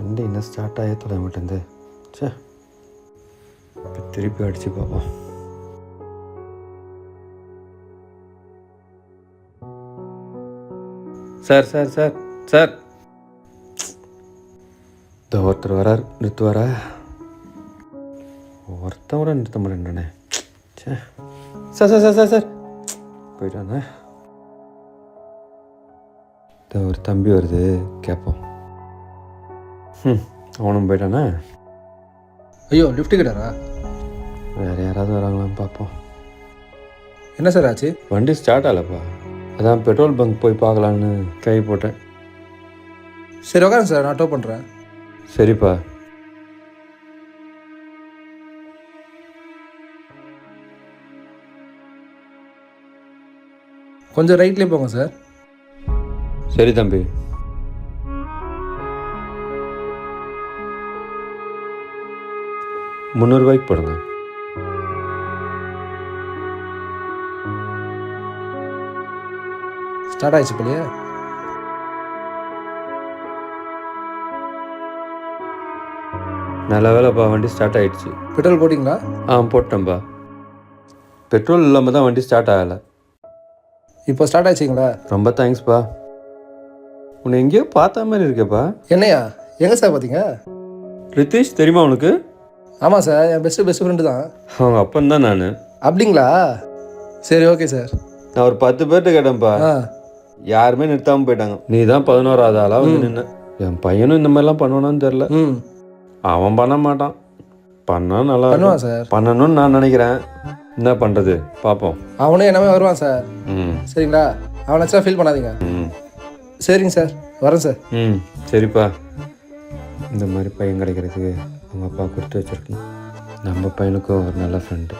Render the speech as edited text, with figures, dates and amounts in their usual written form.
வண்டி இன்னும் ஸ்டார்ட் ஆகி தொலை மாட்டேங்குது. சே, இப்போ திருப்பி அடித்து பார்ப்போம். சார் சார் சார் சார், இந்த ஒருத்தர் வரார், நிறுத்துவாரா? ஒருத்தன் கூட நிறுத்த மாட்டேன்டானே. சே, sir sir sir sir sir போயிட்டானே. இந்த ஒரு தம்பி வருது, கேட்போம். அவனும் போயிட்டானே. ஐயோ, லிஃப்ட் கிட்டாரா? வேறு யாராவது வராங்களான்னு பார்ப்போம். என்ன சார் ஆச்சு? வண்டி ஸ்டார்ட் ஆகலப்பா. அதான் பெட்ரோல் பங்க் போய் பார்க்கலான்னு கை போட்டேன். சரி உட்காருங்க சார், நான் டோ பண்ணுறேன். சரிப்பா. கொஞ்சம் ரைட்லேயே போங்க சார். சரி தம்பி. ₹300 போடுங்க. ஸ்டார்ட் ஆயிடுச்சு போலியே. நல்ல வேலைப்பா, வண்டி ஸ்டார்ட் ஆகிடுச்சு. பெட்ரோல் போட்டிங்களா? போட்டேன்ப்பா. பெட்ரோல் இல்லாமல் தான் வண்டி ஸ்டார்ட் ஆகலை. இப்போ ஸ்டார்ட் ஆயிடுச்சிங்களா? ரொம்ப தேங்க்ஸ்ப்பா. உன்னை எங்கேயோ பார்த்த மாதிரி இருக்கேப்பா. என்னையா? எங்கே சார் பார்த்தீங்க? ரித்தீஷ் தெரியுமா உனக்கு? ஆமாம் சார், என் பெஸ்ட் ஃப்ரெண்டு தான். அவங்க அப்பன் தான் நான். அப்படிங்களா? சரி, ஓகே சார். நான் ஒரு 10 பேர்கிட்ட கேட்டேன்ப்பா. யாருமே நிறுத்தாமல் போயிட்டாங்க. நீ தான் 11வது ஆளாக வந்து நின்று. என் பையனும் இந்த மாதிரிலாம் பண்ணுவானான்னு தெரில. அவன் பண்ண மாட்டான். பண்ணா நல்லா பண்ணுவான் சார். பண்ணணும்னு நான் நினைக்கிறேன். என்ன பண்ணுறது பார்ப்போம். அவனே என்னமே வருவான் சார். சரிங்களா? அவனை வச்சா ஃபீல் பண்ணாதீங்க. சரிங்க சார், வரேன் சார். சரிப்பா. இந்த மாதிரி பையன் கிடைக்கிறதுக்கு அவங்க அப்பா கொடுத்து வச்சிருக்கணும். நம்ம பையனுக்கும் ஒரு நல்ல ஃப்ரெண்டு.